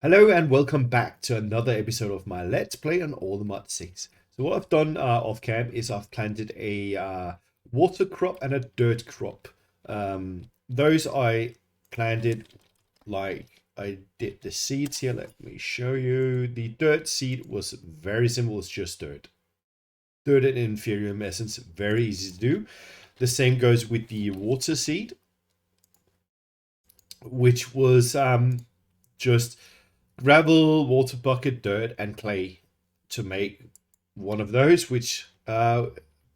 Hello and welcome back to another episode of my Let's Play on All the Mod 6. So what I've done off cam is I've planted a water crop and a dirt crop. Those I planted like I did the seeds here. Let me show you. The dirt seed was very simple. It's just dirt. Dirt and inferior essence, very easy to do. The same goes with the water seed, which was just gravel, water bucket, dirt, and clay to make one of those, which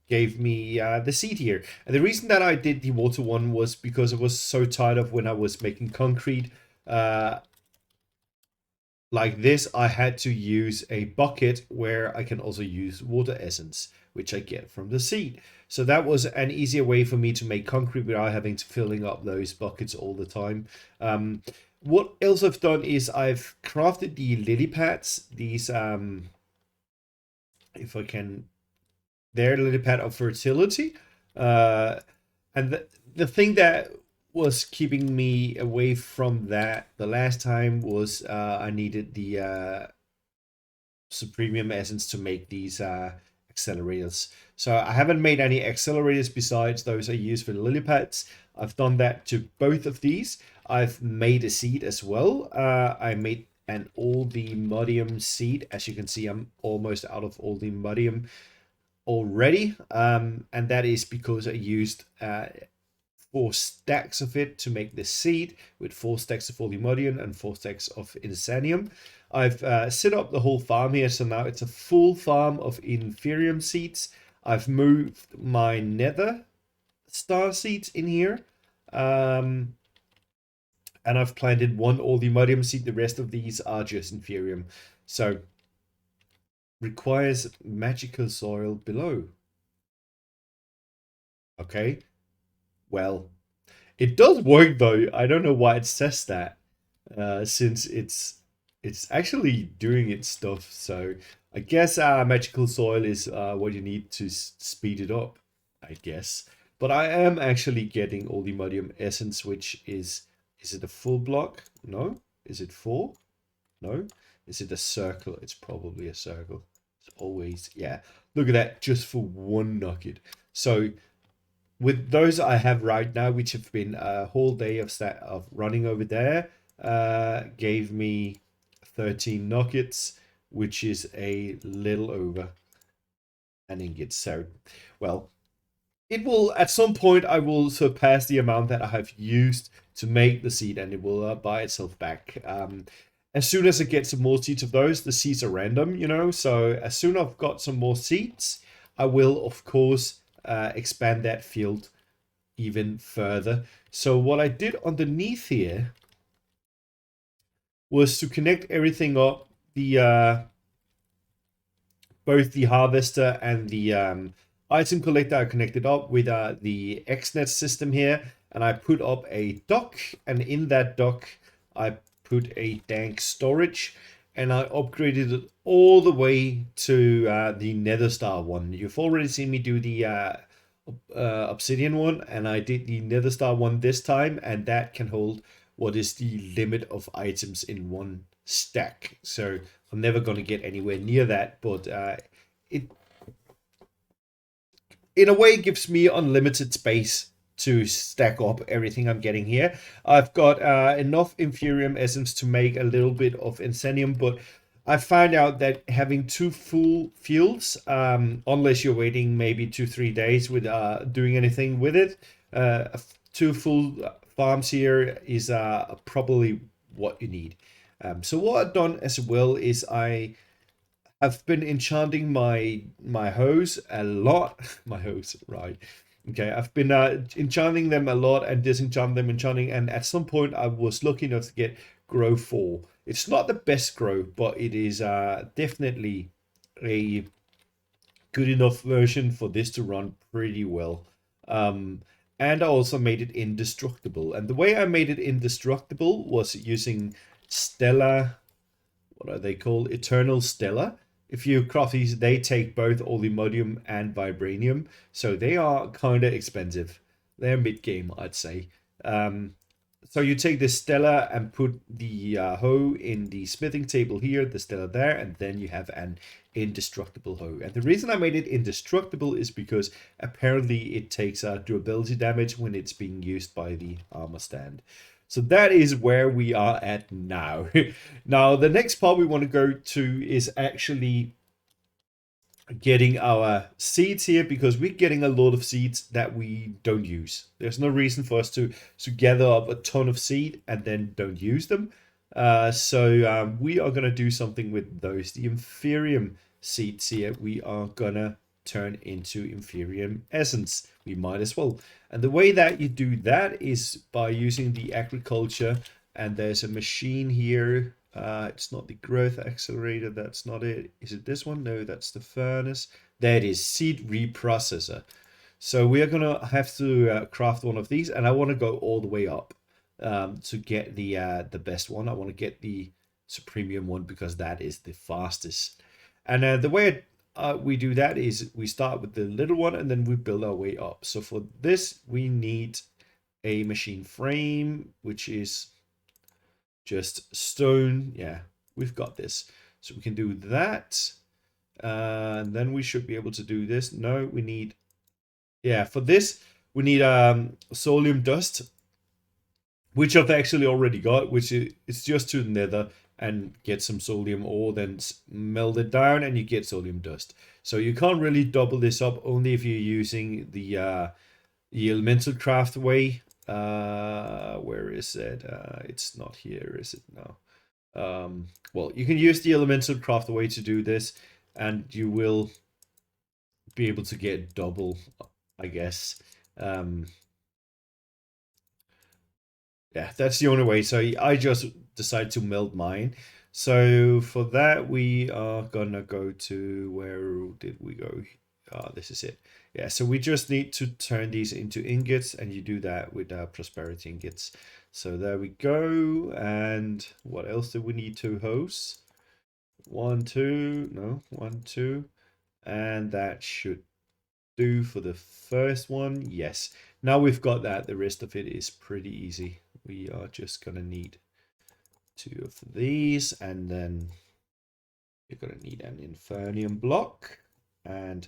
gave me the seed here. And the reason that I did the water one was because I was so tired of when I was making concrete uh, like this, I had to use a bucket where I can also use water essence, which I get from the seed. So that was an easier way for me to make concrete without having to filling up those buckets all the time. What else I've done is I've crafted the lily pads. These, if I can, they're lily pad of fertility. And the thing that was keeping me away from that the last time was I needed the Supremium essence to make these accelerators. So I haven't made any accelerators besides those I use for the lily pads. I've done that to both of these. I've made a seed as well. I made an Unobtainium seed. As you can see, I'm almost out of Unobtainium already. And that is because I used 4 stacks of it to make this seed with 4 stacks of Unobtainium and 4 stacks of Insanium. I've set up the whole farm here, so now it's a full farm of Inferium seeds. I've moved my Nether star seeds in here. And I've planted one Unobtainium seed. The rest of these are just Inferium. So, requires magical soil below. Okay. Well, it does work though. I don't know why it says that. Since it's actually doing its stuff. So I guess magical soil is what you need to speed it up, I guess. But I am actually getting all the Unobtainium essence, which is it a full block? No. Is it 4? No. Is it a circle? It's probably a circle. It's always, yeah. Look at that, just for 1 nugget. So with those I have right now, which have been a whole day of running over there, gave me 13 nuggets, which is a little over an ingot. So, well, it will at some point I will surpass the amount that I have used to make the seed, and it will buy itself back. As soon as I get some more seeds of those, the seeds are random, you know. So as soon as I've got some more seeds, I will of course expand that field even further. So what I did underneath here was to connect everything up, the both the harvester and the item collector are connected up with the XNet system here, and I put up a dock, and in that dock I put a dank storage, and I upgraded it all the way to the Nether Star one. You've already seen me do the Obsidian one, and I did the Nether Star one this time, and that can hold what is the limit of items in 1 stack. So I'm never going to get anywhere near that, but it in a way gives me unlimited space to stack up everything I'm getting here. I've got enough Inferium essence to make a little bit of Insanium, but I find out that having 2 full fields, unless you're waiting maybe 2-3 days with doing anything with it, 2 full farms here is probably what you need. So what I've done as well is I have been enchanting my hoes a lot. My hoes, right? Okay, I've been enchanting them a lot and disenchanting them, enchanting, and at some point I was lucky enough to get grow 4. It's not the best grow, but it is definitely a good enough version for this to run pretty well. And I also made it indestructible. And the way I made it indestructible was using Stella, what are they called? Eternal Stella. If you craft these, they take both Unobtainium and Vibranium, so they are kind of expensive. They're mid-game, I'd say. So you take the Stella and put the hoe in the smithing table here, the Stella there, and then you have an indestructible hoe. And the reason I made it indestructible is because apparently it takes durability damage when it's being used by the armor stand. So that is where we are at now. Now, the next part we want to go to is actually getting our seeds here, because we're getting a lot of seeds that we don't use. There's no reason for us to gather up a ton of seed and then don't use them. So we are going to do something with those. The Inferium seeds here, we are going to turn into Inferium Essence. We might as well. And the way that you do that is by using the agriculture, and there's a machine here. It's not the growth accelerator. That's not it. Is it this one? No, that's the furnace. That is seed reprocessor. So we are gonna have to craft one of these, and I want to go all the way up to get the best one. I want to get the Supremium one because that is the fastest. And the way we do that is we start with the little one and then we build our way up. So for this, we need a machine frame, which is just stone. Yeah, we've got this. So we can do that. And then we should be able to do this. No, we need... Yeah, for this, we need solium dust, which I've actually already got, which is it's just to the nether and get some solium ore, then melt it down and you get solium dust. So you can't really double this up, only if you're using the elemental craft way. Where is it? It's not here, is it? No. Well, you can use the elemental craft way to do this, and you will be able to get double, I guess. Yeah, that's the only way. So I just decided to melt mine. So for that, we are gonna go to, where did we go? This is it. Yeah, so we just need to turn these into ingots, and you do that with prosperity ingots. So there we go. And what else do we need? 2 hoes. 1, 2, no, 1, 2. And that should do for the first one. Yes. Now we've got that, the rest of it is pretty easy. We are just gonna need 2 of these, and then you're gonna need an Infernium block, and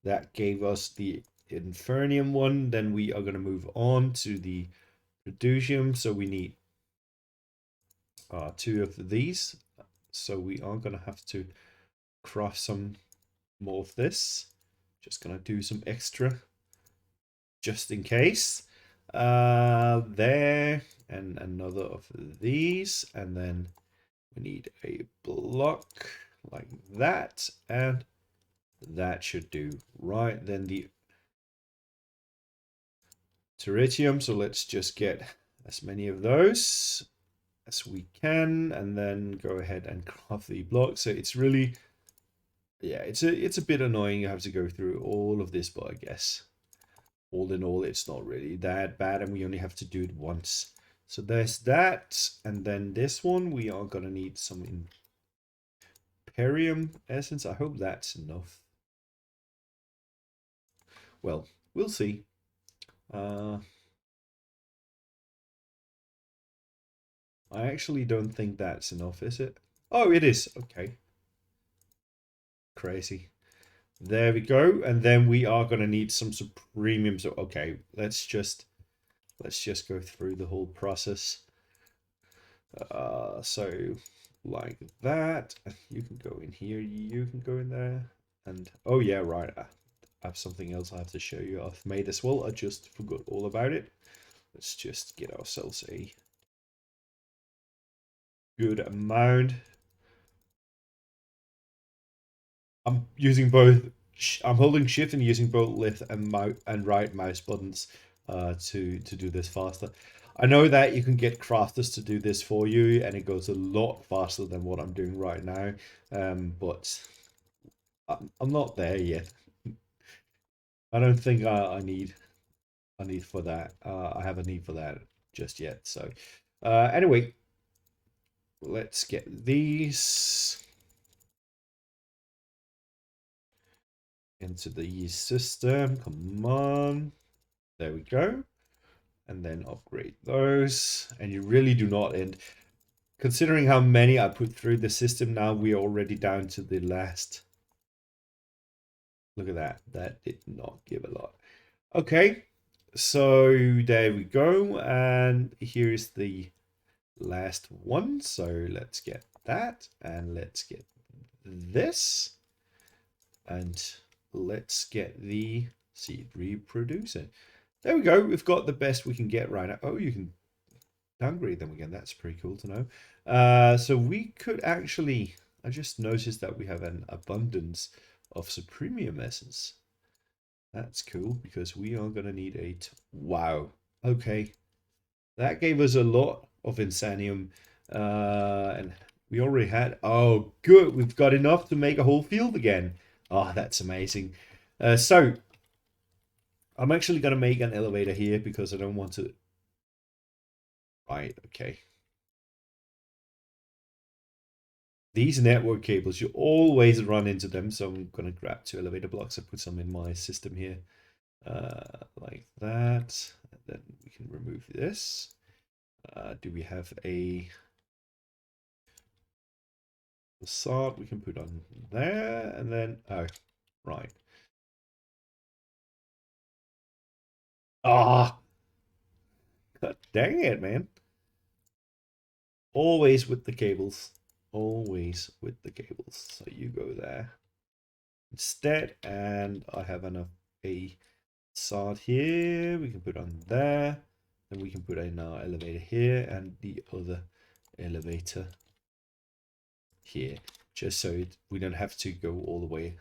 that gave us the Infernium one. Then we are gonna move on to the Producium, so we need 2 of these. So we are gonna have to craft some more of this. Just gonna do some extra just in case. There, and another of these, and then we need a block like that, and that should do. Right, then the Teritium, so let's just get as many of those as we can, and then go ahead and craft the block. So it's really, yeah, it's a bit annoying. You have to go through all of this, but I guess all in all, it's not really that bad, and we only have to do it once. So there's that, and then this one, we are gonna need some Imperium essence. I hope that's enough. Well, we'll see. I actually don't think that's enough, is it? Oh, it is. Okay. Crazy. There we go. And then we are gonna need some Supremium. So okay, let's just go through the whole process. So like that. You can go in here, you can go in there. And oh yeah, right. I have something else I have to show you. I've made as well. I just forgot all about it. Let's just get ourselves a good amount. I'm using both. I'm holding shift and using both left and right mouse buttons to do this faster. I know that you can get crafters to do this for you, and it goes a lot faster than what I'm doing right now. But I'm not there yet. I don't think I need a need for that. I have a need for that just yet. So anyway, let's get these into the system. Come on. There we go. and then upgrade those. And you really do not end. Considering how many I put through the system now, we are already down to the last. Look at that. That did not give a lot. Okay, so there we go. And here's the last one. So let's get that, and let's get this, and let's get the seed reproducer. There we go. We've got the best we can get right now. Oh, you can downgrade them again. That's pretty cool to know. So we could actually, I just noticed that we have an abundance of supremium essence. That's cool because we are going to need 8. Wow. Okay. That gave us a lot of insanium. And we already had, oh, good. We've got enough to make a whole field again. Oh, that's amazing. So I'm actually going to make an elevator here because I don't want to. Right. Okay. These network cables, you always run into them. So I'm going to grab 2 elevator blocks and put some in my system here. Like that. And then we can remove this. Do we have a facade we can put on there? And then, oh, right. Ah! God dang it, man. Always with the cables. Always with the cables. So you go there instead, and I have a facade here. We can put on there. Then we can put in our elevator here and the other elevator here, just so we don't have to go all the way.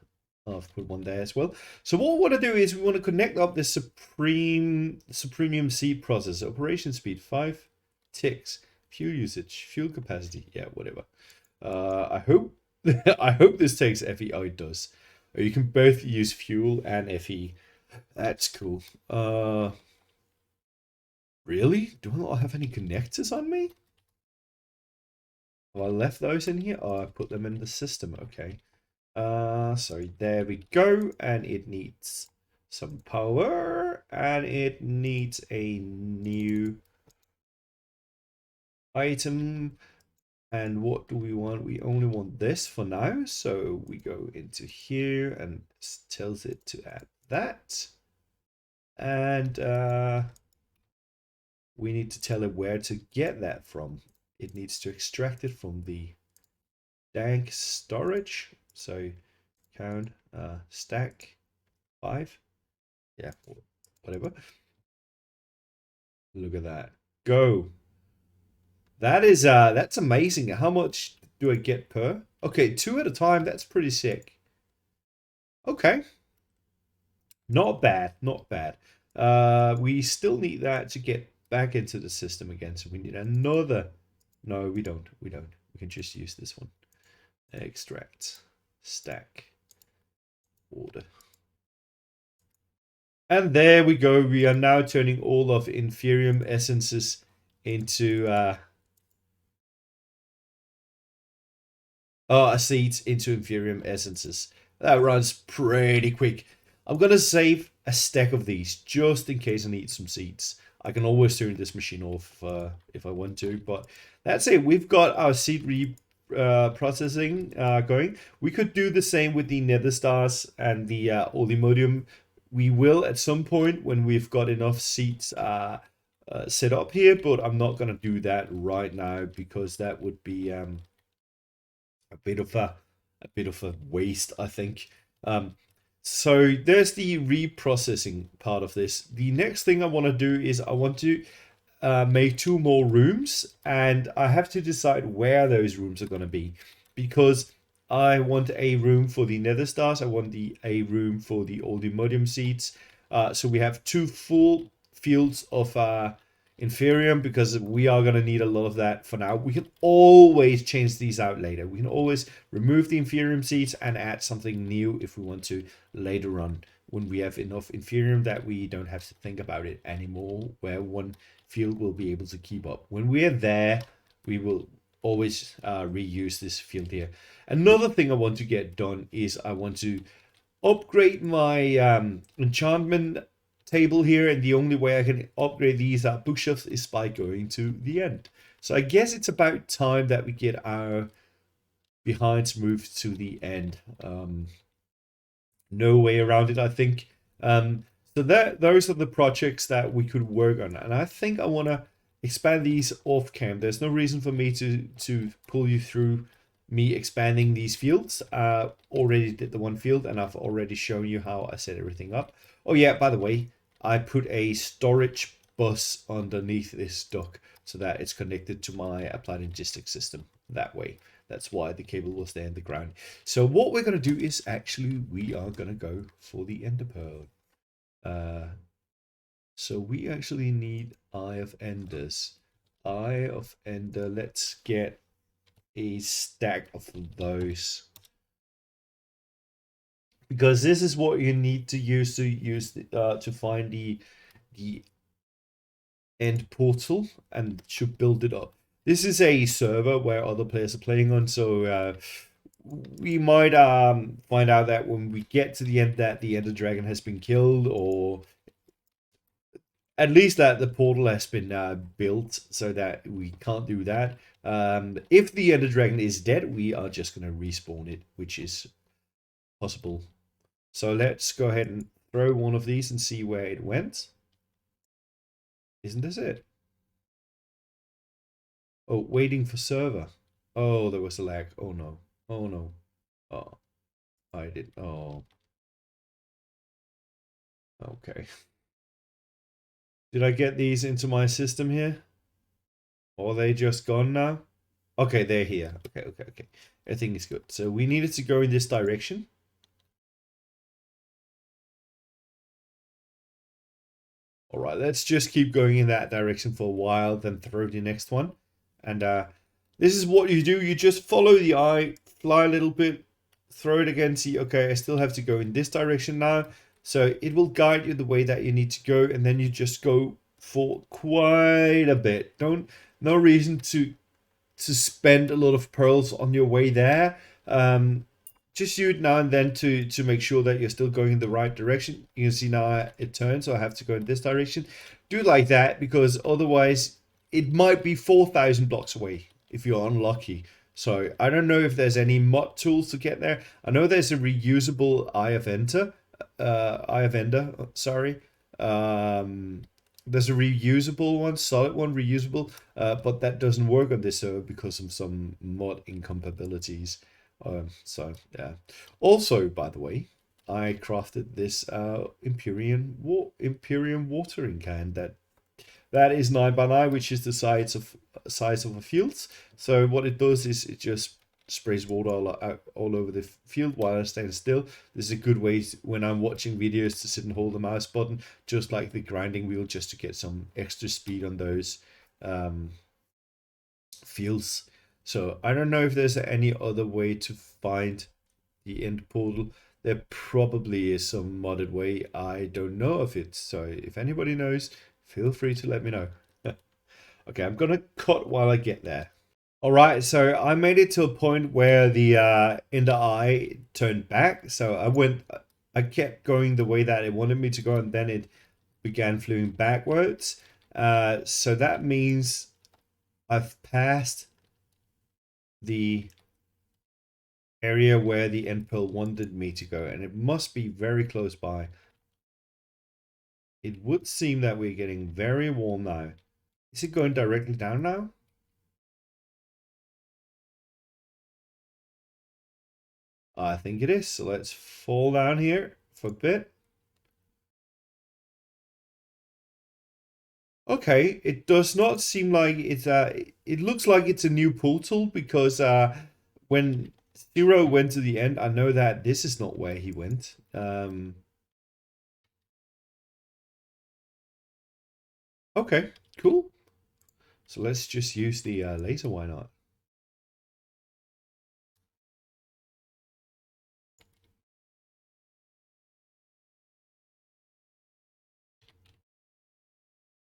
I've put one there as well. So what we want to do is we want to connect up this supremium seed processor. Operation speed 5 ticks. Fuel usage, fuel capacity, yeah, whatever. I hope I hope this takes FE. Oh, it does. You can both use fuel and FE. That's cool. Really? Do I not have any connectors on me? Have I left those in here? Oh, I put them in the system. Okay. So there we go. And it needs some power. And it needs a new item. And what do we want? We only want this for now. So we go into here and this tells it to add that. And we need to tell it where to get that from. It needs to extract it from the dank storage. So count stack 5. Yeah, whatever. Look at that. Go. That is that's amazing. How much do I get per? Okay, 2 at a time. That's pretty sick. Okay. Not bad, not bad. We still need that to get back into the system again. So we need another. No, we don't. We don't. We can just use this one. Extract, stack, order. And there we go. We are now turning all of inferium essences into seeds into inferium essences. That runs pretty quick. I'm gonna save a stack of these just in case I need some seeds. I can always turn this machine off if I want to, but that's it. We've got our seed reprocessing going. We could do the same with the nether stars and the Unobtainium. We will at some point when we've got enough seeds set up here, but I'm not gonna do that right now because that would be a bit of a waste, I think. So there's the reprocessing part of this. The next thing I want to do is I want to make 2 more rooms, and I have to decide where those rooms are going to be, because I want a room for the nether stars. I want a room for the Unobtainium seeds. So we have 2 full fields of inferium, because we are going to need a lot of that for now. We can always change these out later. We can always remove the inferium seeds and add something new if we want to later on, when we have enough inferium that we don't have to think about it anymore, where one field will be able to keep up. When we are there, we will always reuse this field here. Another thing I want to get done is I want to upgrade my enchantment table here, and the only way I can upgrade these bookshelves is by going to the end. So I guess it's about time that we get our behinds moved to the end. No way around it, I think. So those are the projects that we could work on, and I think I want to expand these off cam. There's no reason for me to pull you through me expanding these fields. Already did the one field, and I've already shown you how I set everything up. Oh yeah, by the way, I put a storage bus underneath this dock so that it's connected to my applied logistics system that way. That's why the cable was there in the ground. So what we're going to do is actually we are going to go for the ender pearl. So we actually need Eye of Enders. Eye of Ender, let's get a stack of those. Because this is what you need to use to find the end portal and to build it up. This is a server where other players are playing on, so we might find out that when we get to the end that the Ender Dragon has been killed, or at least that the portal has been built so that we can't do that. If the Ender Dragon is dead, we are just going to respawn it, which is possible. So let's go ahead and throw one of these and see where it went. Isn't this it? Oh, waiting for server. Oh, there was a lag. Oh no. Oh no. Oh, I did. Oh. Okay. Did I get these into my system here? Or are they just gone now? Okay, they're here. Okay. Everything is good. So we needed to go in this direction. All right, let's just keep going in that direction for a while, then throw the next one. And this is what you do. You just follow the eye, fly a little bit, throw it again, see, okay, I still have to go in this direction now. So it will guide you the way that you need to go, and then you just go for quite a bit. No reason to spend a lot of pearls on your way there. Just use it now and then to make sure that you're still going in the right direction. You can see now it turns, so I have to go in this direction. Do it like that, because otherwise it might be 4,000 blocks away if you're unlucky. So I don't know if there's any mod tools to get there. I know there's a reusable Eye of Ender, sorry. There's a reusable one, solid one, reusable, but that doesn't work on this server because of some mod incompatibilities. So yeah. Also, by the way, I crafted this Imperium watering can that is 9x9, which is the size of a field. So what it does is it just sprays water all over the field while I stand still. This is a good way when I'm watching videos to sit and hold the mouse button, just like the grinding wheel, just to get some extra speed on those fields. So I don't know if there's any other way to find the end portal. There probably is some modded way. I don't know of it. So if anybody knows, feel free to let me know. Okay, I'm gonna cut while I get there. All right, so I made it to a point where the Ender Eye turned back. So I kept going the way that it wanted me to go, and then it began flying backwards. So that means I've passed the area where the end pearl wanted me to go, and it must be very close by. It would seem that we're getting very warm now. Is it going directly down now? I think it is. So let's fall down here for a bit. Okay, it does not seem like it's it looks like it's a new portal, because when Zero went to the end, I know that this is not where he went. Okay, cool. So let's just use the laser, why not?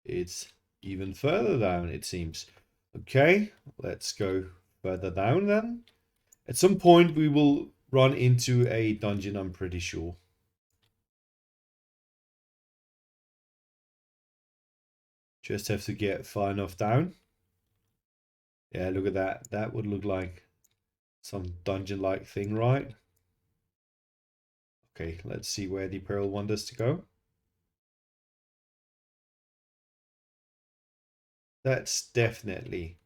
It's even further down, it seems. Okay, let's go further down then. At some point we will run into a dungeon, I'm pretty sure. Just have to get far enough down. Yeah, look at that. That would look like some dungeon-like thing, right? Okay, let's see where the Pearl wants us to go. That's definitely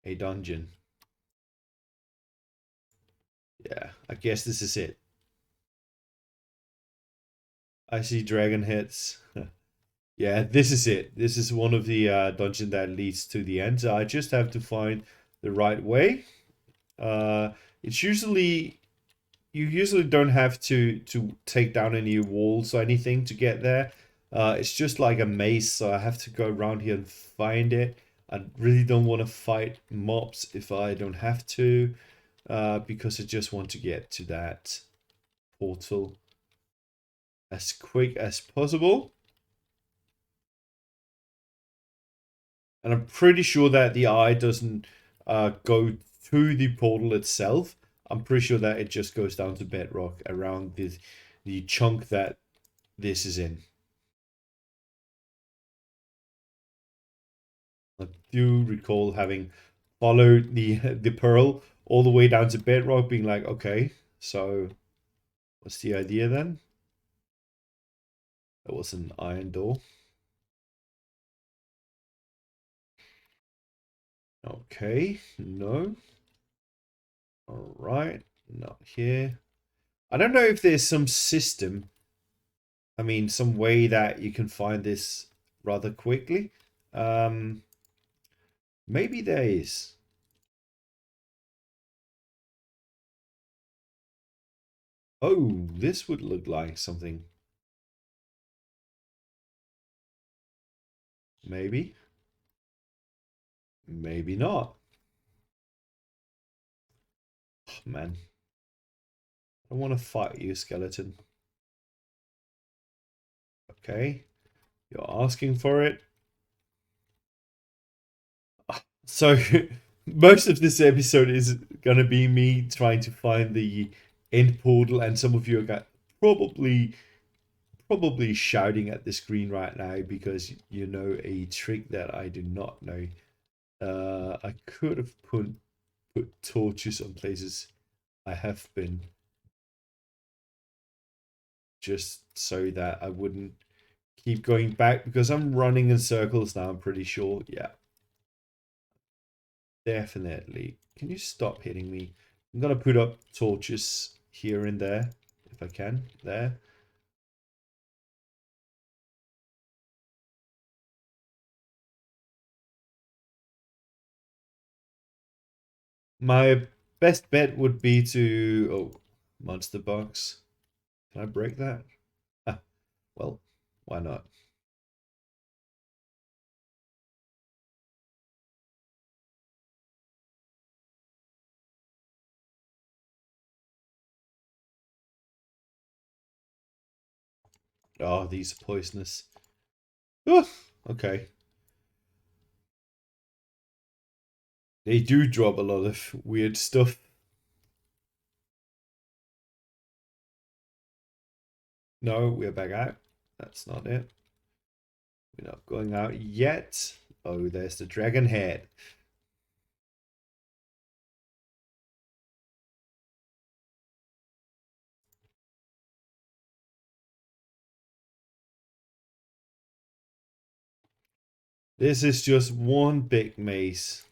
a dungeon. Yeah, I guess this is it. I see dragon heads. Yeah, this is it. This is one of the dungeon that leads to the end. So I just have to find the right way. It's usually you usually don't have to take down any walls or anything to get there. It's just like a maze, so I have to go around here and find it. I really don't want to fight mobs if I don't have to, because I just want to get to that portal as quick as possible. And I'm pretty sure that the eye doesn't go to the portal itself. I'm pretty sure that it just goes down to bedrock around the chunk that this is in. I do recall having followed the pearl all the way down to bedrock, being like, okay, so what's the idea then? That was an iron door. Okay, no. All right, not here. I don't know if there's some system, I mean, some way that you can find this rather quickly. Maybe there is. Oh, this would look like something. Maybe. Maybe not. Oh, man. I want to fight you, skeleton. Okay. You're asking for it. So, most of this episode is going to be me trying to find the end portal, and some of you are probably shouting at the screen right now because you know a trick that I do not know. I could have put torches on places I have been, just so that I wouldn't keep going back, because I'm running in circles now, I'm pretty sure. Yeah, definitely. Can you stop hitting me? I'm gonna put up torches here and there if I can. There. My best bet would be to... Oh, monster box. Can I break that? Ah, well, why not? Oh, these are poisonous. Oh, okay. They do drop a lot of weird stuff. No, we're back out. That's not it. We're not going out yet. Oh, there's the dragon head. This is just one big maze.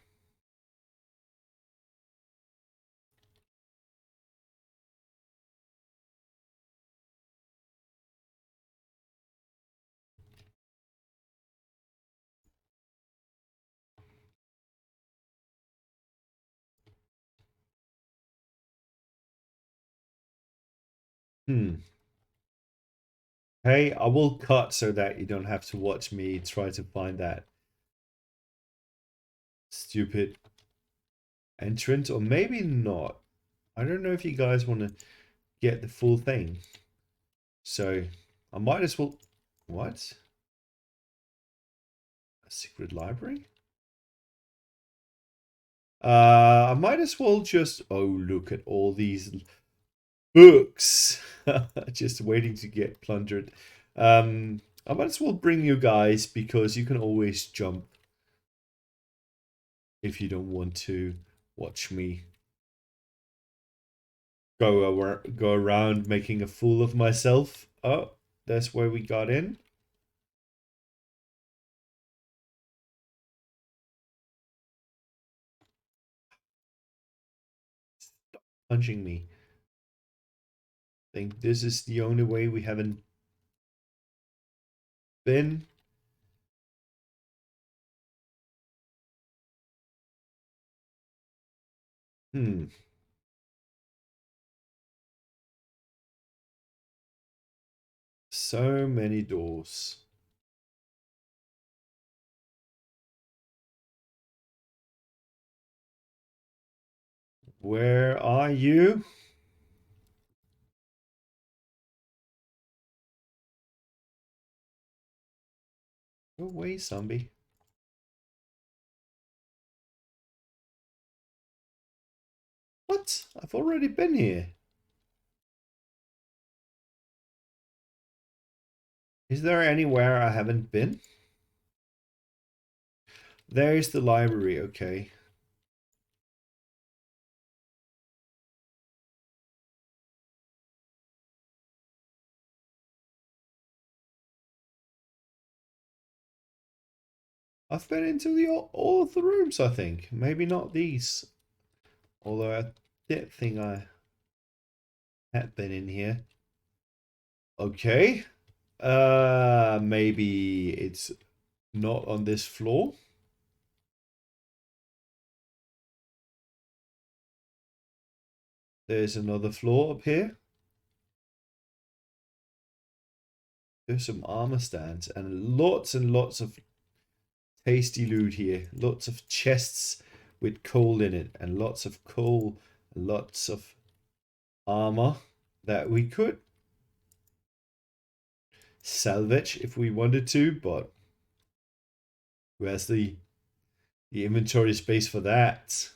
Hey, I will cut so that you don't have to watch me try to find that stupid entrance, or maybe not. I don't know if you guys want to get the full thing. So I might as well... What? A secret library? I might as well just... Oh, look at all these books. Just waiting to get plundered. I might as well bring you guys because you can always jump if you don't want to watch me go around making a fool of myself. Oh, that's where we got in. Stop punching me. I think this is the only way we haven't been. Hmm. So many doors. Where are you? Go away, zombie. What? I've already been here. Is there anywhere I haven't been? There's the library, okay. I've been into all of the rooms, I think. Maybe not these. Although I did think I had been in here. Okay. Maybe it's not on this floor. There's another floor up here. There's some armor stands and lots of tasty loot here. Lots of chests with coal in it and lots of coal, lots of armor that we could salvage if we wanted to, but where's the inventory space for that?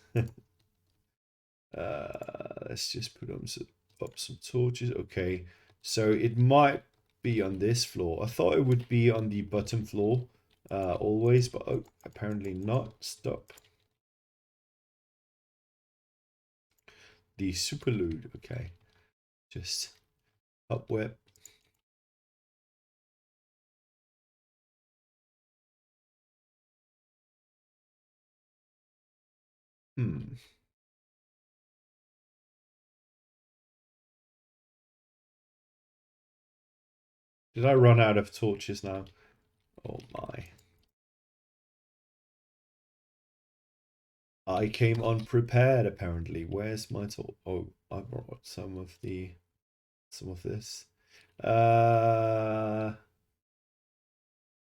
Let's just put up some torches. Okay, so it might be on this floor. I thought it would be on the bottom floor always, but oh, apparently not. Stop. The super loot. Okay, just up web. Hmm. Did I run out of torches now? Oh my. I came unprepared apparently. Where's my torch? Oh, I brought some of this.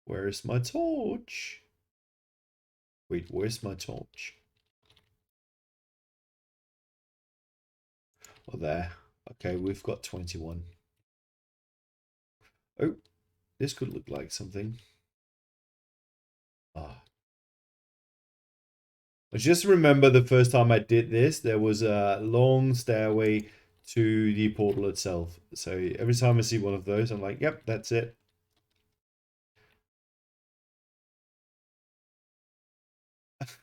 Where's my torch? Wait, where's my torch? Oh, there. Okay, we've got 21. Oh, this could look like something. Ah. I just remember the first time I did this, there was a long stairway to the portal itself. So every time I see one of those, I'm like, yep, that's it.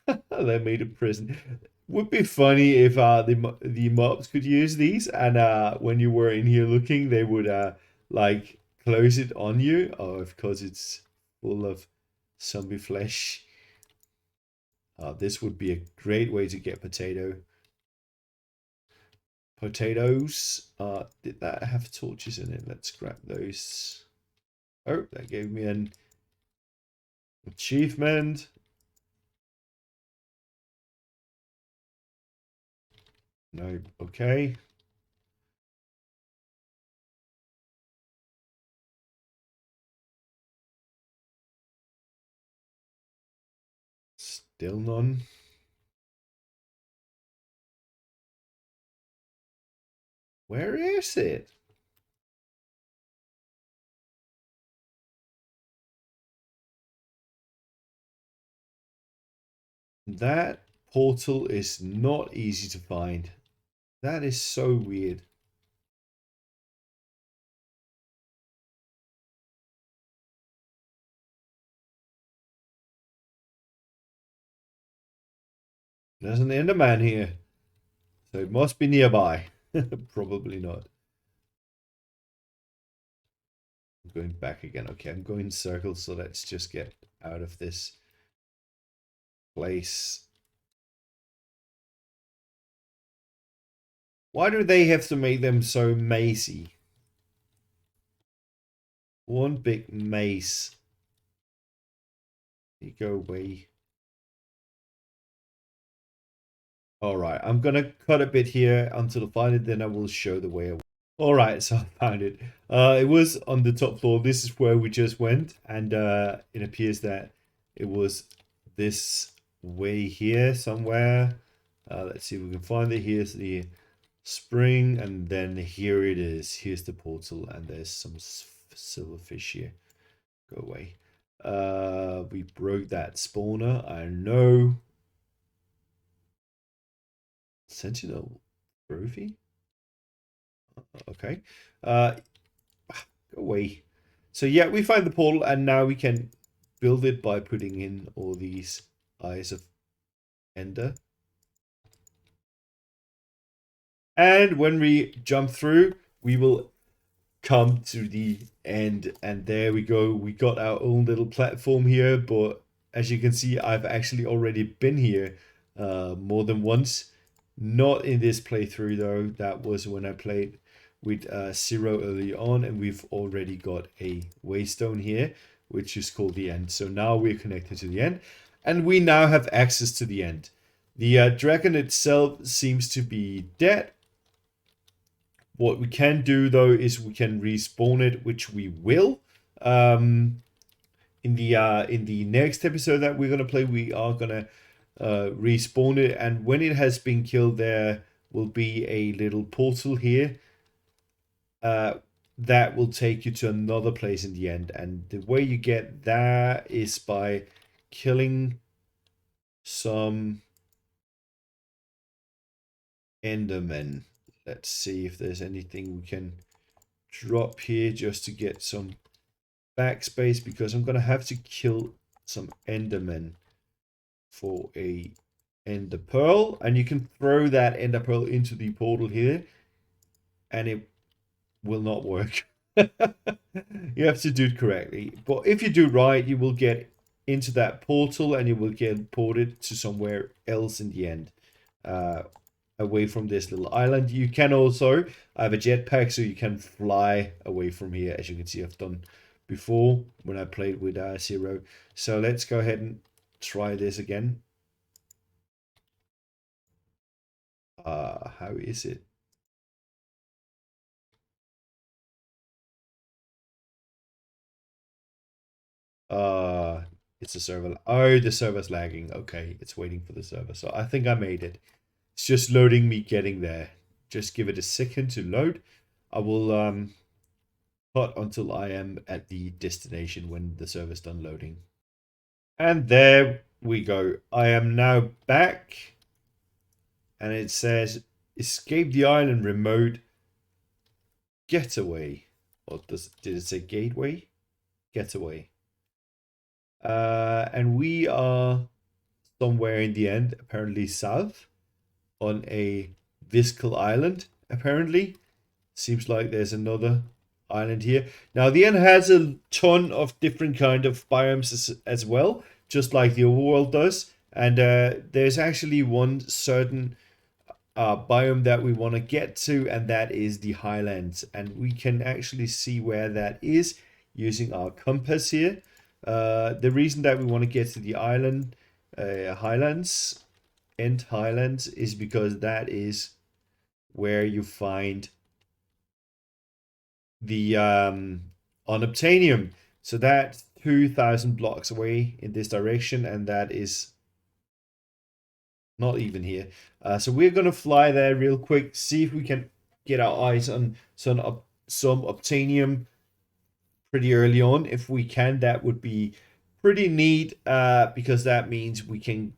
They made a prison. Would be funny if the mobs could use these, and when you were in here looking, they would like close it on you. Oh, of course, it's full of zombie flesh. This would be a great way to get potatoes. Did that have torches in it? Let's grab those. Oh, that gave me an achievement. No, okay. Still none. Where is it? That portal is not easy to find. That is so weird. There's an Enderman here. So it must be nearby. Probably not. I'm going back again. Okay, I'm going in circles, so let's just get out of this place. Why do they have to make them so mazy? One big maze. You go away. Alright, I'm gonna cut a bit here until I find it, then I will show the way away. Alright, so I found it. It was on the top floor. This is where we just went, and it appears that it was this way here somewhere. Let's see if we can find it. Here's the spring, and then here it is. Here's the portal, and there's some silverfish here. Go away. We broke that spawner. I know. Sentinel trophy. Okay. Go away. So yeah, we find the portal, and now we can build it by putting in all these eyes of Ender. And when we jump through, we will come to the end, and there we go. We got our own little platform here, but as you can see, I've actually already been here more than once. Not in this playthrough though. That was when I played with Zero early on, and we've already got a waystone here, which is called the end. So now we're connected to the end, and we now have access to the end. The dragon itself seems to be dead. What we can do though is we can respawn it, which we will. In the next episode that we're gonna play, we are gonna respawn it, and when it has been killed, there will be a little portal here that will take you to another place in the end. And the way you get there is by killing some Endermen. Let's see if there's anything we can drop here just to get some backspace, because I'm gonna have to kill some Endermen for a Ender Pearl, and you can throw that Ender Pearl into the portal here, and it will not work. You have to do it correctly, but if you do right, you will get into that portal, and you will get ported to somewhere else in the end, away from this little island. You can also have a jetpack, so you can fly away from here, as you can see I've done before when I played with Zero. So let's go ahead and try this again. How is it? It's a server. Oh, the server's lagging. Okay, it's waiting for the server. So I think I made it. It's just loading me getting there. Just give it a second to load. I will cut until I am at the destination when the server's done loading. And there we go. I am now back. And it says escape the island remote getaway. Or did it say gateway? Getaway. And we are somewhere in the end, apparently south, on a Viscal island, apparently. Seems like there's another island here. Now, the end has a ton of different kind of biomes as well, just like the overworld does. And there's actually one certain biome that we want to get to, and that is the Highlands. And we can actually see where that is using our compass here. The reason that we want to get to the island, Highlands, is because that is where you find the Unobtainium. So that's 2,000 blocks away in this direction, and that is not even here. So we're gonna fly there real quick, see if we can get our eyes on some Obtainium pretty early on. If we can, that would be pretty neat, because that means we can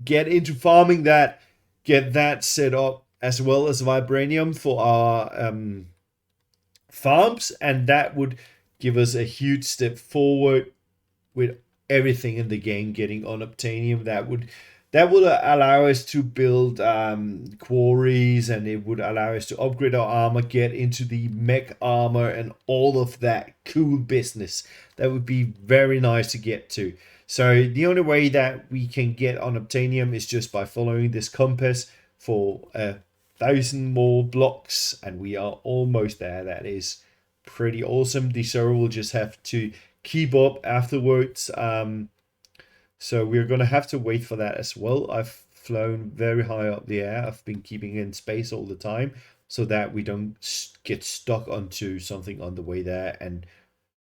get into farming that, get that set up, as well as vibranium for our farms, and that would give us a huge step forward with everything in the game getting Unobtainium. That would that would allow us to build quarries, and it would allow us to upgrade our armor, get into the mech armor, and all of that cool business. That would be very nice to get to. So the only way that we can get Unobtainium is just by following this compass for 1,000 more blocks, and we are almost there. That is pretty awesome. The server will just have to keep up afterwards. So we're going to have to wait for that as well. I've flown very high up the air. I've been keeping in space all the time so that we don't get stuck onto something on the way there and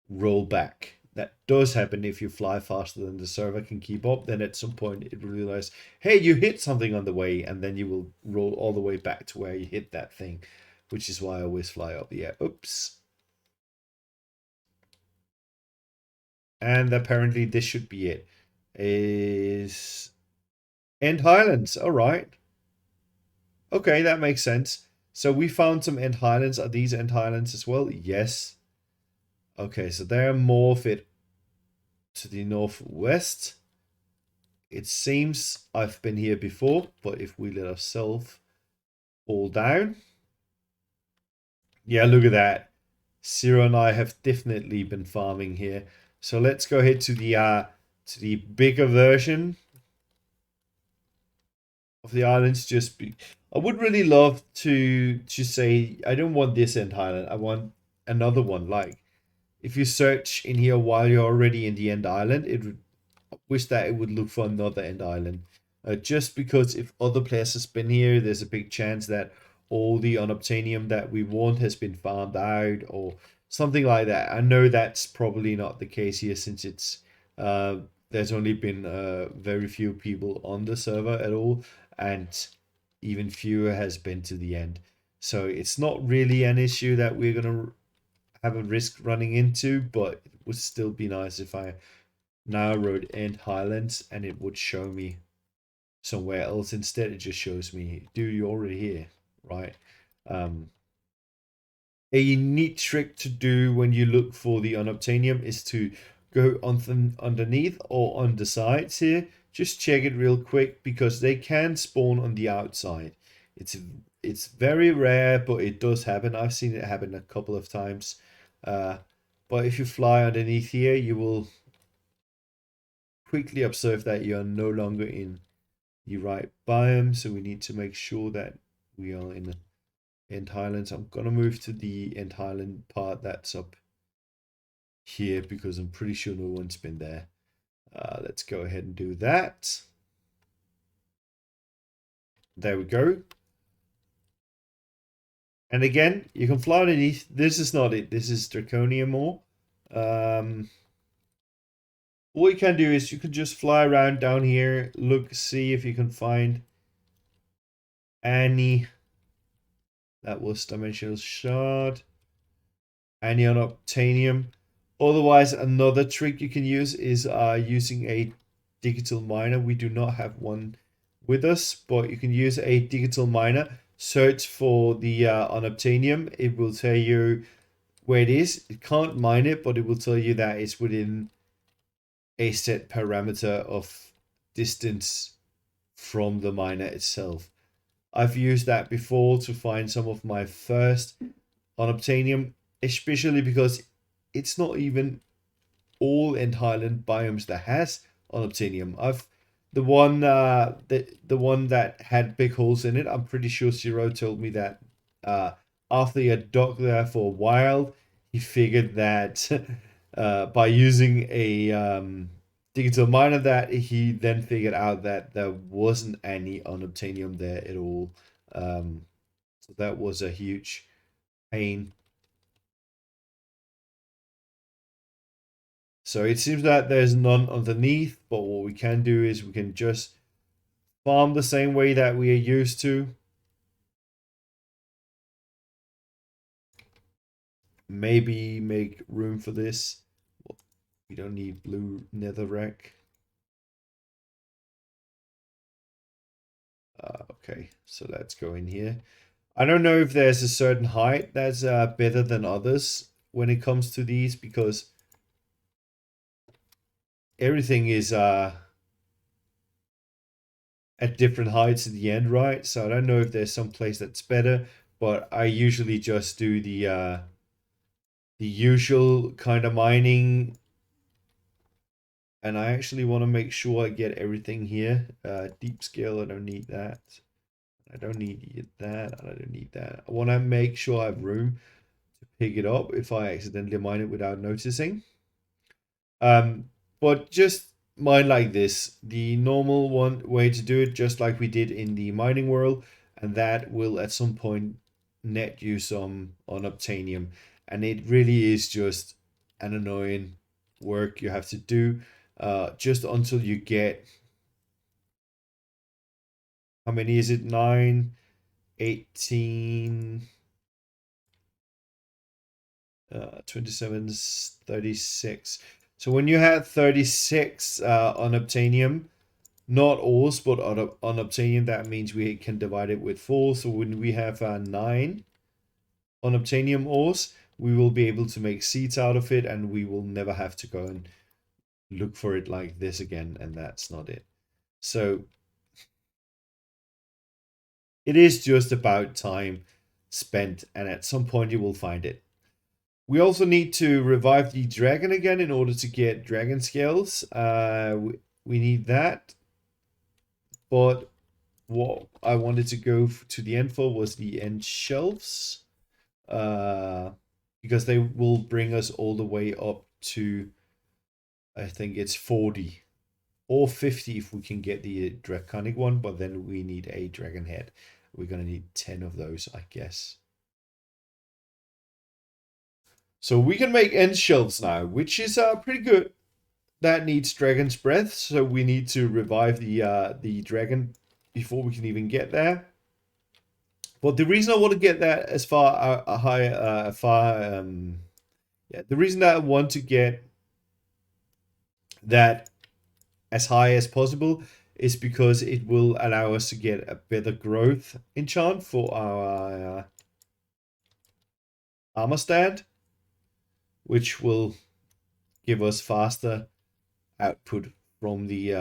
roll back. That does happen if you fly faster than the server can keep up. Then at some point it will realize, hey, you hit something on the way, and then you will roll all the way back to where you hit that thing, which is why I always fly up the air. Oops. And apparently this should be it. Is End Highlands. All right. Okay, that makes sense. So we found some End Highlands. Are these End Highlands as well? Yes. Okay, so they're more fit to the northwest. It seems I've been here before, but if we let ourselves fall down. Yeah, look at that. Zero and I have definitely been farming here. So let's go ahead to the bigger version of the islands. I would really love to say I don't want this End Island. I want another one. Like if you search in here while you're already in the End Island, I wish that it would look for another End Island. Just because if other players has been here, there's a big chance that all the Unobtainium that we want has been farmed out or something like that. I know that's probably not the case here since it's there's only been very few people on the server at all, and even fewer has been to the end. So it's not really an issue that we're gonna have a risk running into, but it would still be nice if I now wrote End Highlands and it would show me somewhere else. Instead, it just shows me, dude, you're already here, right? A neat trick to do when you look for the Unobtainium is to go on underneath or on the sides here. Just check it real quick because they can spawn on the outside. It's very rare, but it does happen. I've seen it happen a couple of times. But if you fly underneath here, you will quickly observe that you are no longer in the right biome. So we need to make sure that we are in the End Highlands. I'm gonna move to the End Highland part that's up here because I'm pretty sure no one's been there. Let's go ahead and do that. There we go. And again, you can fly underneath. This is not it. This is Draconium ore. What you can do is you can just fly around down here, look, see if you can find any. That was Dimensional Shard. Any Unobtainium. Otherwise, another trick you can use is using a digital miner. We do not have one with us, but you can use a digital miner. Search for the Unobtainium. It will tell you where it is. It can't mine it, but it will tell you that it's within a set parameter of distance from the miner itself. I've used that before to find some of my first Unobtainium, especially because it's not even all End Highland biomes that has Unobtainium. The one that had big holes in it. I'm pretty sure Zero told me that after he had docked there for a while, he figured that by using a digital miner, that he then figured out that there wasn't any Unobtainium there at all. So that was a huge pain. So it seems that there's none underneath, but what we can do is we can just farm the same way that we are used to. Maybe make room for this. We don't need blue netherrack. Okay, so let's go in here. I don't know if there's a certain height that's better than others when it comes to these, because everything is at different heights at the end, right? So I don't know if there's some place that's better, but I usually just do the usual kind of mining, and I actually want to make sure I get everything here. Deep scale, I don't need that. I don't need that. I don't need that. I want to make sure I have room to pick it up if I accidentally mine it without noticing. But just mine like this, the normal one way to do it, just like we did in the mining world, and that will at some point net you some unobtainium. And it really is just an annoying work you have to do, just until you get, how many is it? 9, 18, 27, 36. So when you have 36 unobtainium, not ores, but unobtainium, that means we can divide it with 4. So when we have 9 unobtainium ores, we will be able to make seeds out of it, and we will never have to go and look for it like this again, and that's not it. So it is just about time spent, and at some point you will find it. We also need to revive the dragon again in order to get dragon scales. We need that, but what I wanted to go to the end for was the end shelves, because they will bring us all the way up to, I think it's 40 or 50 if we can get the draconic one, but then we need a dragon head. We're gonna need 10 of those, I guess. So we can make end shelves now, which is pretty good. That needs dragon's breath, so we need to revive the dragon before we can even get there. But the reason I want to get that as far high, yeah, the reason that I want to get that as high as possible is because it will allow us to get a better growth enchant for our armor stand, which will give us faster output from the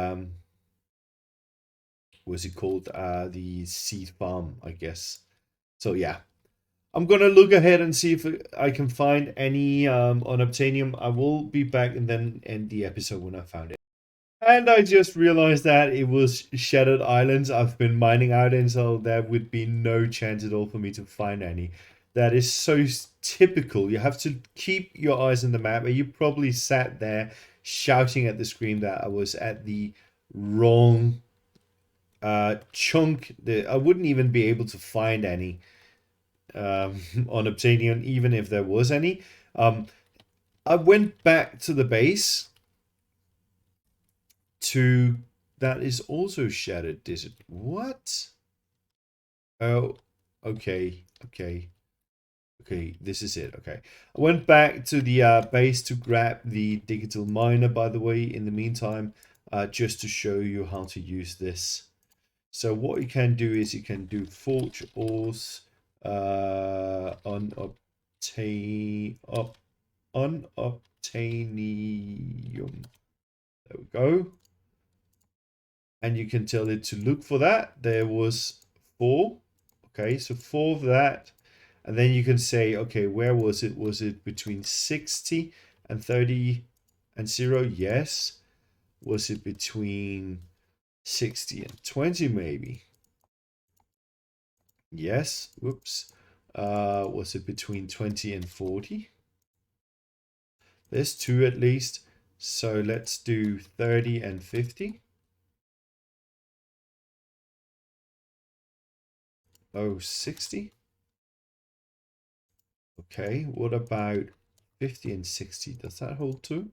what's it called? The seed farm, I guess. So yeah, I'm gonna look ahead and see if I can find any unobtainium. I will be back and then end the episode when I found it. And I just realized that it was Shattered Islands I've been mining out in, so there would be no chance at all for me to find any. That is so typical. You have to keep your eyes on the map, and you probably sat there shouting at the screen that I was at the wrong chunk. I wouldn't even be able to find any on Obsidian, even if there was any. I went back to the base to that is also shattered desert. What? Oh, okay, okay. This is it. Okay, I went back to the base to grab the digital miner. By the way, in the meantime, just to show you how to use this. So what you can do is you can do forge ores, unobtainium. There we go. And you can tell it to look for that. There was 4. Okay, so 4 of that. And then you can say, okay, where was it? Was it between 60 and 30 and 0? Yes. Was it between 60 and 20 maybe? Yes. Whoops. Was it between 20 and 40? There's 2 at least. So let's do 30 and 50. Oh, 60. Okay, what about 50 and 60? Does that hold too?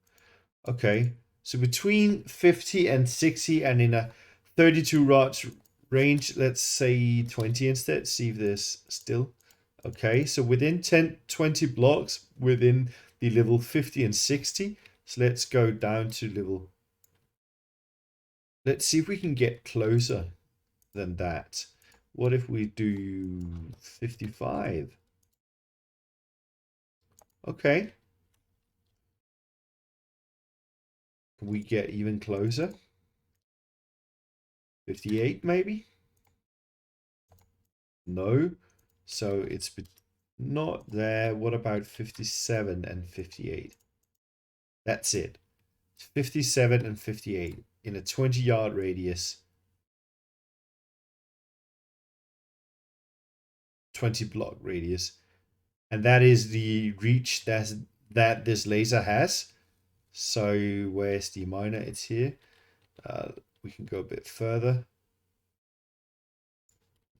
Okay, so between 50 and 60 and in a 32 rods range, let's say 20 instead. See if there's still. Okay, so within 10, 20 blocks within the level 50 and 60. So let's go down to level. Let's see if we can get closer than that. What if we do 55? Okay. Can we get even closer? 58 maybe? No. So it's not there. What about 57 and 58? That's it. 57 and 58 in a 20-yard radius. 20 block radius. And that is the reach that this laser has. So where's the miner? It's here. We can go a bit further.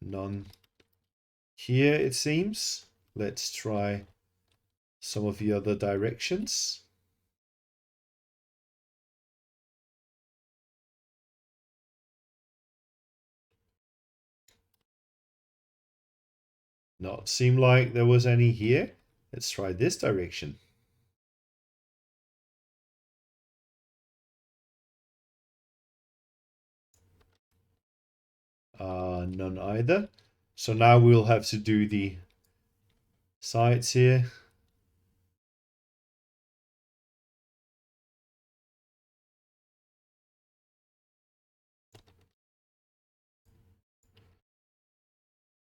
None here, it seems. Let's try some of the other directions. Not seem like there was any here. Let's try this direction. None either. So now we'll have to do the sides here.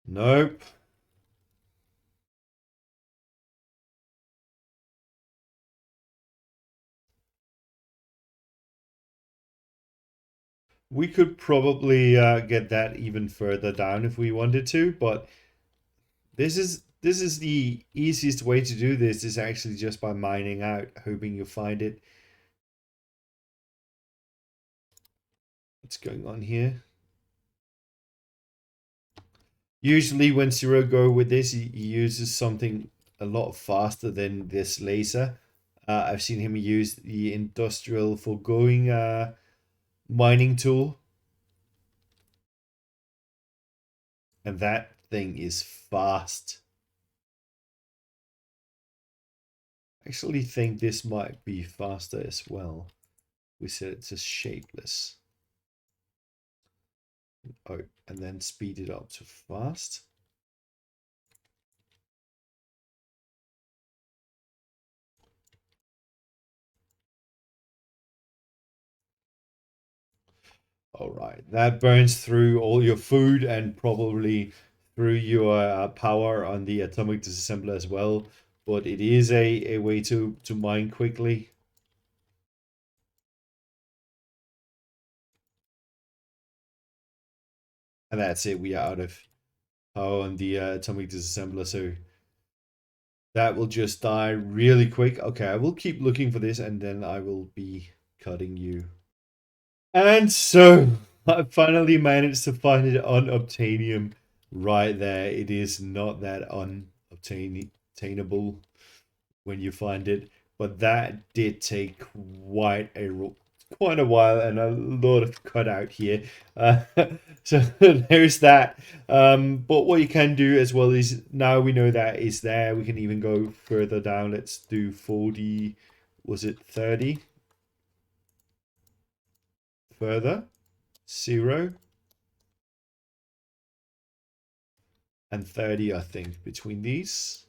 Nope. We could probably get that even further down if we wanted to, but this is the easiest way to do this is actually just by mining out, hoping you find it. What's going on here? Usually when Zero go with this, he uses something a lot faster than this laser. I've seen him use the industrial foregoing mining tool. And that thing is fast. I actually think this might be faster as well. We said it's just shapeless. Oh, and then speed it up to fast. All right, that burns through all your food and probably through your power on the atomic disassembler as well. But it is a way to mine quickly. And that's it. We are out of power on the atomic disassembler, so that will just die really quick. Okay, I will keep looking for this, and then I will be cutting you. And so I finally managed to find it on Unobtainium right there. It is not that unobtainable when you find it, but that did take quite a while and a lot of cutout here. So there's that. But what you can do as well is now we know that is there. We can even go further down. Let's do 40. Was it 30? Further. 0. And 30, I think, between these.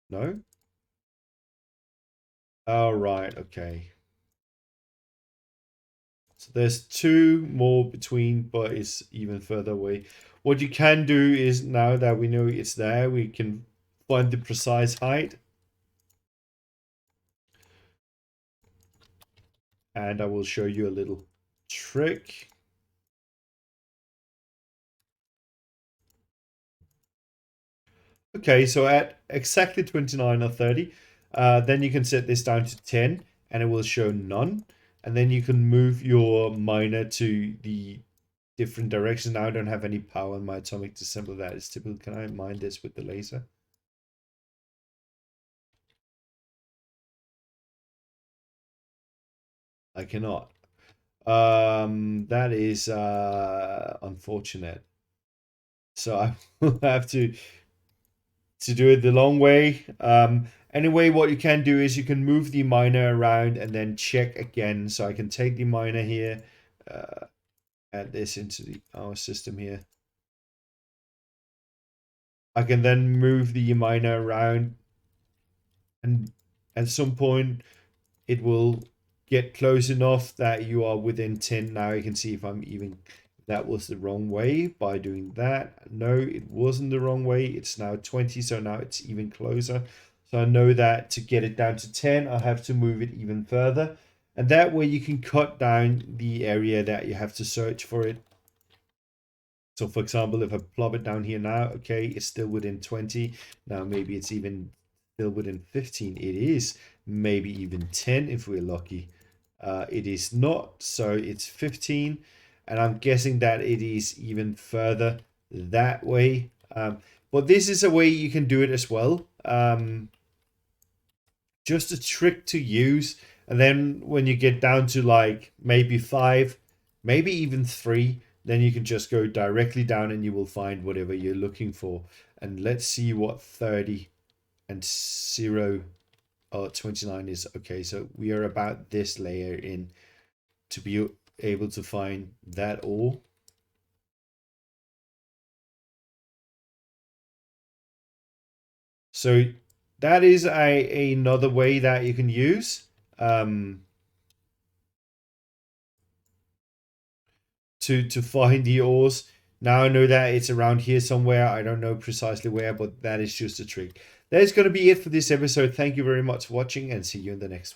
No? All right, okay. So there's 2 more between, but it's even further away. What you can do is, now that we know it's there, we can find the precise height. And I will show you a little trick. Okay, so at exactly 29 or 30, then you can set this down to 10 and it will show none. And then you can move your miner to the different directions. Now I don't have any power in my atomic disassembler. That is typical. Can I mine this with the laser? I cannot. That is unfortunate. So I will have to do it the long way. Anyway, what you can do is you can move the miner around and then check again. So I can take the miner here, add this into our system here. I can then move the miner around, and at some point it will get close enough that you are within 10. Now you can see if that was the wrong way by doing that. No, it wasn't the wrong way. It's now 20, so now it's even closer. So I know that to get it down to 10, I have to move it even further. And that way you can cut down the area that you have to search for it. So for example, if I plop it down here now, okay, it's still within 20. Now maybe it's even still within 15. It is maybe even 10 if we're lucky. It is not, so it's 15. And I'm guessing that it is even further that way. But this is a way you can do it as well. Just a trick to use. And then when you get down to like maybe 5, maybe even 3, then you can just go directly down and you will find whatever you're looking for. And let's see what 30 and 0 or 29 is. Okay, so we are about this layer in to be able to find that ore. So that is another way that you can use. To find the ores. Now I know that it's around here somewhere. I don't know precisely where, but that is just a trick. That is going to be it for this episode. Thank you very much for watching and see you in the next one.